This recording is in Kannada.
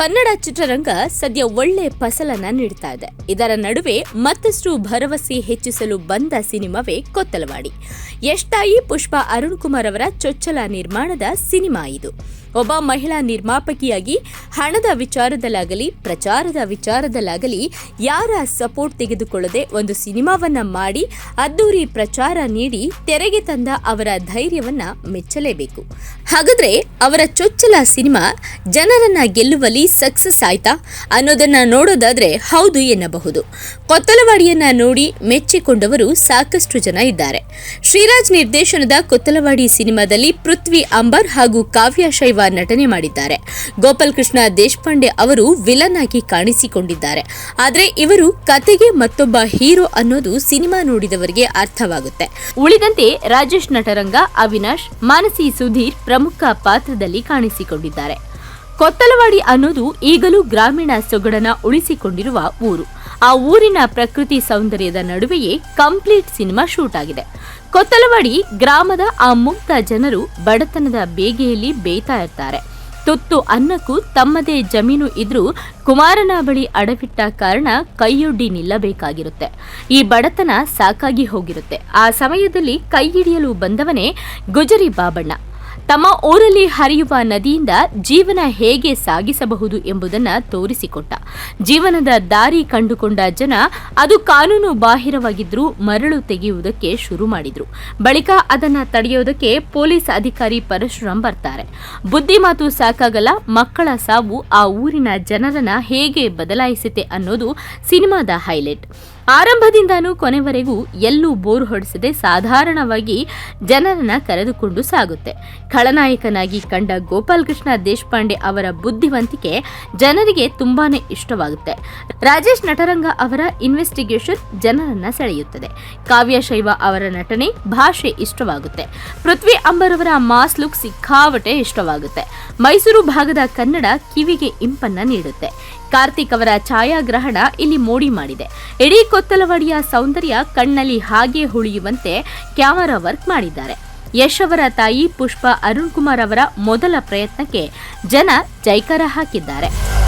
ಕನ್ನಡ ಚಿತ್ರರಂಗ ಸದ್ಯ ಒಳ್ಳೆ ಫಸಲನ್ನ ನೀಡ್ತಾ ಇದೆ. ಇದರ ನಡುವೆ ಮತ್ತಷ್ಟು ಭರವಸೆ ಹೆಚ್ಚಿಸಲು ಬಂದ ಸಿನಿಮಾವೇ ಕೊತ್ತಲವಾಡಿ. ಯಶ್-ತಾಯಿ ಪುಷ್ಪಾ ಅರುಣ್ ಕುಮಾರ್ ಅವರ ಚೊಚ್ಚಲ ನಿರ್ಮಾಣದ ಸಿನಿಮಾ ಇದು. ಒಬ್ಬ ಮಹಿಳಾ ನಿರ್ಮಾಪಕಿಯಾಗಿ ಹಣದ ವಿಚಾರದಲ್ಲಾಗಲಿ ಪ್ರಚಾರದ ವಿಚಾರದಲ್ಲಾಗಲಿ ಯಾರ ಸಪೋರ್ಟ್ ತೆಗೆದುಕೊಳ್ಳದೆ ಒಂದು ಸಿನಿಮಾವನ್ನ ಮಾಡಿ ಅದ್ದೂರಿ ಪ್ರಚಾರ ನೀಡಿ ತೆರೆಗೆ ತಂದ ಅವರ ಧೈರ್ಯವನ್ನ ಮೆಚ್ಚಲೇಬೇಕು. ಹಾಗಾದ್ರೆ ಅವರ ಚೊಚ್ಚಲ ಸಿನಿಮಾ ಜನರನ್ನ ಗೆಲ್ಲುವಲ್ಲಿ ಸಕ್ಸಸ್ ಆಯ್ತಾ ಅನ್ನೋದನ್ನ ನೋಡೋದಾದ್ರೆ ಹೌದು ಎನ್ನಬಹುದು. ಕೊತ್ತಲವಾಡಿಯನ್ನ ನೋಡಿ ಮೆಚ್ಚಿಕೊಂಡವರು ಸಾಕಷ್ಟು ಜನ ಇದ್ದಾರೆ. ಶ್ರೀರಾಜ್ ನಿರ್ದೇಶನದ ಕೊತ್ತಲವಾಡಿ ಸಿನಿಮಾದಲ್ಲಿ ಪೃಥ್ವಿ ಅಂಬರ್ ಹಾಗೂ ಕಾವ್ಯ ಶೈವ ನಟನೆ ಮಾಡಿದ್ದಾರೆ. ಗೋಪಾಲ್ ಕೃಷ್ಣ ದೇಶಪಾಂಡೆ ಅವರು ವಿಲನ್ ಆಗಿ ಕಾಣಿಸಿಕೊಂಡಿದ್ದಾರೆ. ಆದರೆ ಇವರು ಕತೆಗೆ ಮತ್ತೊಬ್ಬ ಹೀರೋ ಅನ್ನೋದು ಸಿನಿಮಾ ನೋಡಿದವರಿಗೆ ಅರ್ಥವಾಗುತ್ತೆ. ಉಳಿದಂತೆ ರಾಜೇಶ್ ನಟರಂಗ, ಅವಿನಾಶ್, ಮಾನಸಿ ಸುಧೀರ್ ಪ್ರಮುಖ ಪಾತ್ರದಲ್ಲಿ ಕಾಣಿಸಿಕೊಂಡಿದ್ದಾರೆ. ಕೊತ್ತಲವಾಡಿ ಅನ್ನೋದು ಈಗಲೂ ಗ್ರಾಮೀಣ ಸೊಗಡನ್ನ ಉಳಿಸಿಕೊಂಡಿರುವ ಊರು. ಆ ಊರಿನ ಪ್ರಕೃತಿ ಸೌಂದರ್ಯದ ನಡುವೆಯೇ ಕಂಪ್ಲೀಟ್ ಸಿನಿಮಾ ಶೂಟ್ ಆಗಿದೆ. ಕೊತ್ತಲವಾಡಿ ಗ್ರಾಮದ ಆ ಮುಗ್ಧ ಜನರು ಬಡತನದ ಬೇಗೆಯಲ್ಲಿ ಬೇಯ್ತಾ ಇರ್ತಾರೆ. ತುತ್ತು ಅನ್ನಕ್ಕೂ ತಮ್ಮದೇ ಜಮೀನು ಇದ್ರೂ ಕುಮಾರನ ಬಳಿ ಅಡವಿಟ್ಟ ಕಾರಣ ಕೈಯೊಡ್ಡಿ ನಿಲ್ಲಬೇಕಾಗಿರುತ್ತೆ. ಈ ಬಡತನ ಸಾಕಾಗಿ ಹೋಗಿರುತ್ತೆ. ಆ ಸಮಯದಲ್ಲಿ ಕೈ ಹಿಡಿಯಲು ಬಂದವನೇ ಗುಜರಿ ಬಾಬಣ್ಣ. ತಮ್ಮ ಊರಲ್ಲಿ ಹರಿಯುವ ನದಿಯಿಂದ ಜೀವನ ಹೇಗೆ ಸಾಗಿಸಬಹುದು ಎಂಬುದನ್ನು ತೋರಿಸಿಕೊಟ್ಟ. ಜೀವನದ ದಾರಿ ಕಂಡುಕೊಂಡ ಜನ ಅದು ಕಾನೂನು ಬಾಹಿರವಾಗಿದ್ರೂ ಮರಳು ತೆಗೆಯುವುದಕ್ಕೆ ಶುರು ಮಾಡಿದ್ರು. ಬಳಿಕ ಅದನ್ನ ತಡೆಯೋದಕ್ಕೆ ಪೊಲೀಸ್ ಅಧಿಕಾರಿ ಪರಶುರಾಮ್ ಬರ್ತಾರೆ. ಬುದ್ಧಿ ಮಾತು ಸಾಕಾಗಲ್ಲ, ಮಕ್ಕಳ ಸಾವು ಆ ಊರಿನ ಜನರನ್ನ ಹೇಗೆ ಬದಲಾಯಿಸಿತೆ ಅನ್ನೋದು ಸಿನಿಮಾದ ಹೈಲೈಟ್. ಆರಂಭದಿಂದಾನೂ ಕೊನೆವರೆಗೂ ಎಲ್ಲೂ ಬೋರ್ ಹೊಡಿಸದೆ ಸಾಧಾರಣವಾಗಿ ಜನರನ್ನ ಕರೆದುಕೊಂಡು ಸಾಗುತ್ತೆ. ಖಳನಾಯಕನಾಗಿ ಕಂಡ ಗೋಪಾಲ್ ಕೃಷ್ಣ ದೇಶಪಾಂಡೆ ಅವರ ಬುದ್ಧಿವಂತಿಕೆ ಜನರಿಗೆ ತುಂಬಾನೇ ಇಷ್ಟವಾಗುತ್ತೆ. ರಾಜೇಶ್ ನಟರಂಗ ಅವರ ಇನ್ವೆಸ್ಟಿಗೇಷನ್ ಜನರನ್ನ ಸೆಳೆಯುತ್ತದೆ. ಕಾವ್ಯ ಶೈವ ಅವರ ನಟನೆ, ಭಾಷೆ ಇಷ್ಟವಾಗುತ್ತೆ. ಪೃಥ್ವಿ ಅಂಬರ್ ಅವರ ಮಾಸ್ ಲುಕ್ ಸಿಕ್ಕಾಪಟ್ಟೆ ಇಷ್ಟವಾಗುತ್ತೆ. ಮೈಸೂರು ಭಾಗದ ಕನ್ನಡ ಕಿವಿಗೆ ಇಂಪನ್ನ ನೀಡುತ್ತೆ. ಕಾರ್ತಿಕ್ ಅವರ ಛಾಯಾಗ್ರಹಣ ಇಲ್ಲಿ ಮೋಡಿ ಮಾಡಿದೆ. ಇಡೀ ಕೊತ್ತಲವಾಡಿಯ ಸೌಂದರ್ಯ ಕಣ್ಣಲ್ಲಿ ಹಾಗೆ ಉಳಿಯುವಂತೆ ಕ್ಯಾಮರಾ ವರ್ಕ್ ಮಾಡಿದ್ದಾರೆ. ಯಶ್ ಅವರ ತಾಯಿ ಪುಷ್ಪಾ ಅರುಣ್ ಕುಮಾರ್ ಅವರ ಮೊದಲ ಪ್ರಯತ್ನಕ್ಕೆ ಜನ ಜೈಕಾರ ಹಾಕಿದ್ದಾರೆ.